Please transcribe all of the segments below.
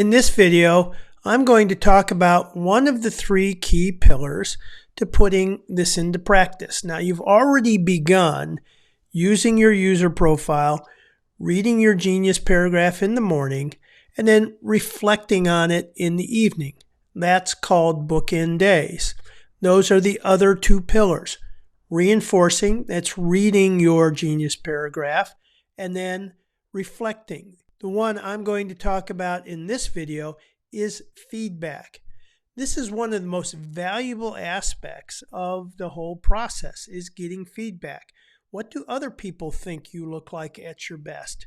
In this video, I'm going to talk about one of the three key pillars to putting this into practice. Now, you've already begun using your user profile, reading your Genius paragraph in the morning, and then reflecting on it in the evening. That's called bookend days. Those are the other two pillars. Reinforcing, that's reading your Genius paragraph, and then reflecting. The one I'm going to talk about in this video is feedback. This is one of the most valuable aspects of the whole process, is getting feedback. What do other people think you look like at your best?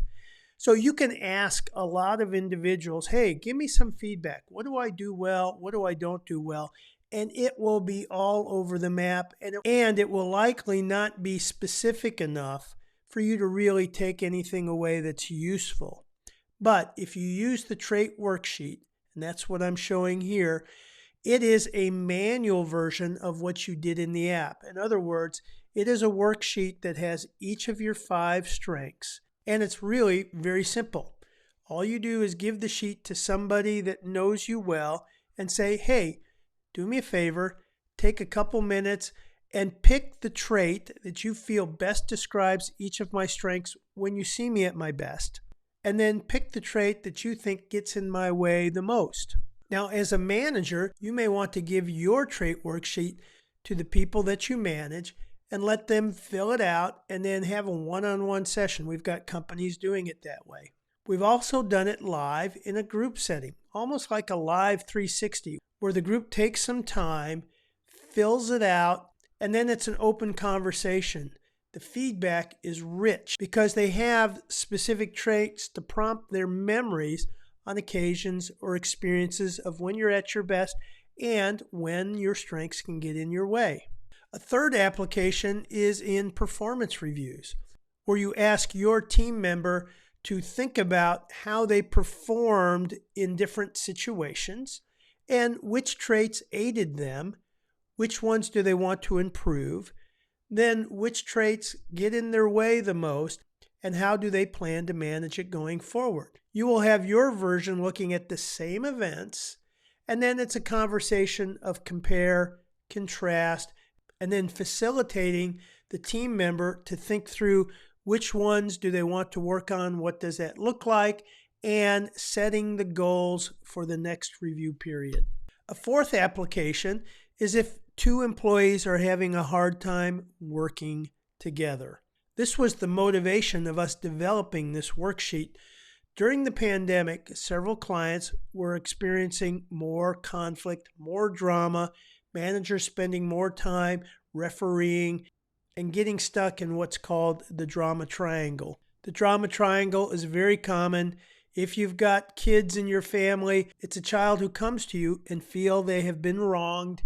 So you can ask a lot of individuals, hey, give me some feedback. What do I do well? What do I don't do well? And it will be all over the map, and it will likely not be specific enough for you to really take anything away that's useful. But if you use the trait worksheet, and that's what I'm showing here, it is a manual version of what you did in the app. In other words, it is a worksheet that has each of your 5 strengths, and it's really very simple. All you do is give the sheet to somebody that knows you well and say, hey, do me a favor, take a couple minutes and pick the trait that you feel best describes each of my strengths when you see me at my best. And then pick the trait that you think gets in my way the most. Now, as a manager, you may want to give your trait worksheet to the people that you manage and let them fill it out and then have a one-on-one session. We've got companies doing it that way. We've also done it live in a group setting, almost like a live 360, where the group takes some time, fills it out, and then it's an open conversation. The feedback is rich because they have specific traits to prompt their memories on occasions or experiences of when you're at your best and when your strengths can get in your way. A third application is in performance reviews, where you ask your team member to think about how they performed in different situations and which traits aided them, which ones do they want to improve, then which traits get in their way the most, and how do they plan to manage it going forward. You will have your version looking at the same events, and then it's a conversation of compare, contrast, and then facilitating the team member to think through which ones do they want to work on, what does that look like, and setting the goals for the next review period. A fourth application is if 2 employees are having a hard time working together. This was the motivation of us developing this worksheet. During the pandemic, several clients were experiencing more conflict, more drama, managers spending more time refereeing and getting stuck in what's called the drama triangle. The drama triangle is very common. If you've got kids in your family, it's a child who comes to you and feel they have been wronged.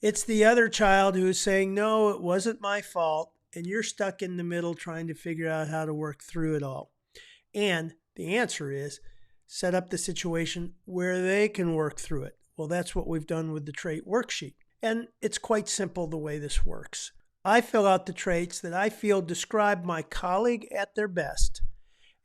It's the other child who is saying, no, it wasn't my fault, and you're stuck in the middle trying to figure out how to work through it all. And the answer is set up the situation where they can work through it. Well, that's what we've done with the trait worksheet. And it's quite simple the way this works. I fill out the traits that I feel describe my colleague at their best.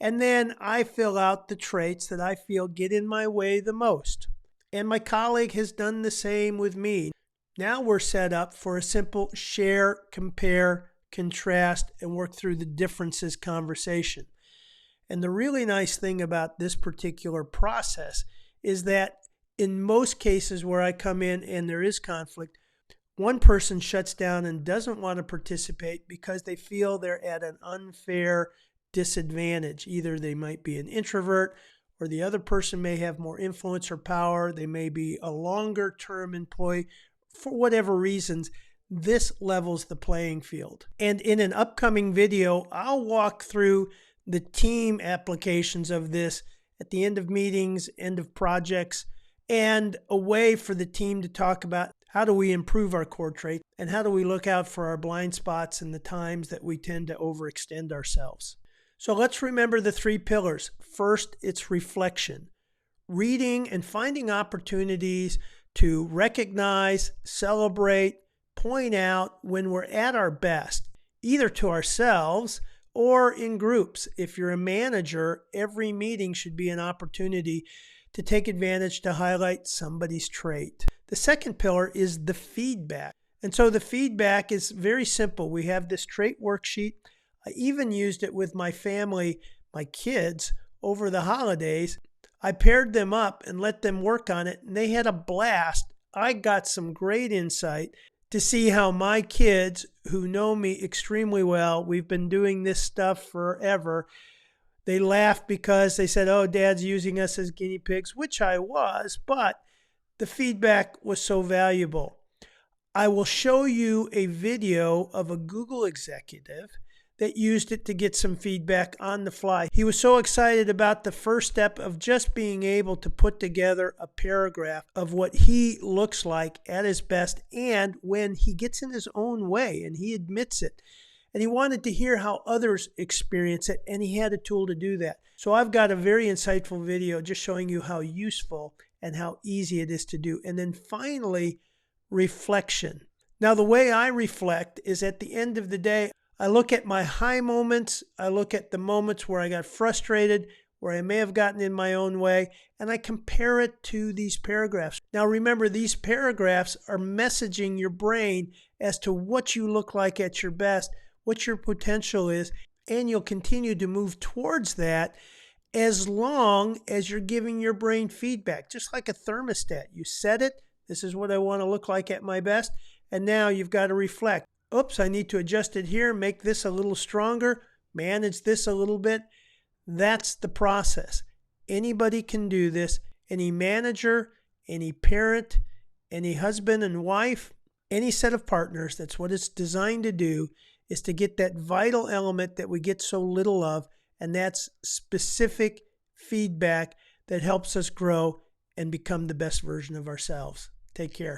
And then I fill out the traits that I feel get in my way the most. And my colleague has done the same with me. Now we're set up for a simple share, compare, contrast, and work through the differences conversation. And the really nice thing about this particular process is that in most cases where I come in and there is conflict, one person shuts down and doesn't want to participate because they feel they're at an unfair disadvantage. Either they might be an introvert, or the other person may have more influence or power. They may be a longer-term employee. For whatever reasons, this levels the playing field. And in an upcoming video, I'll walk through the team applications of this at the end of meetings, end of projects, and a way for the team to talk about how do we improve our core trait and how do we look out for our blind spots and the times that we tend to overextend ourselves. So let's remember the 3 pillars. First, it's reflection. Reading and finding opportunities to recognize, celebrate, point out when we're at our best, either to ourselves or in groups. If you're a manager, every meeting should be an opportunity to take advantage to highlight somebody's trait. The second pillar is the feedback. And so the feedback is very simple. We have this trait worksheet. I even used it with my family, my kids, over the holidays. I paired them up and let them work on it, and they had a blast. I got some great insight to see how my kids, who know me extremely well, we've been doing this stuff forever, they laughed because they said, oh, Dad's using us as guinea pigs, which I was, but the feedback was so valuable. I will show you a video of a Google executive that used it to get some feedback on the fly. He was so excited about the first step of just being able to put together a paragraph of what he looks like at his best and when he gets in his own way, and he admits it. And he wanted to hear how others experience it, and he had a tool to do that. So I've got a very insightful video just showing you how useful and how easy it is to do. And then finally, reflection. Now, the way I reflect is at the end of the day, I look at my high moments, I look at the moments where I got frustrated, where I may have gotten in my own way, and I compare it to these paragraphs. Now remember, these paragraphs are messaging your brain as to what you look like at your best, what your potential is, and you'll continue to move towards that as long as you're giving your brain feedback, just like a thermostat. You set it, this is what I want to look like at my best, and now you've got to reflect. Oops, I need to adjust it here, make this a little stronger, manage this a little bit. That's the process. Anybody can do this. Any manager, any parent, any husband and wife, any set of partners, that's what it's designed to do, is to get that vital element that we get so little of, and that's specific feedback that helps us grow and become the best version of ourselves. Take care.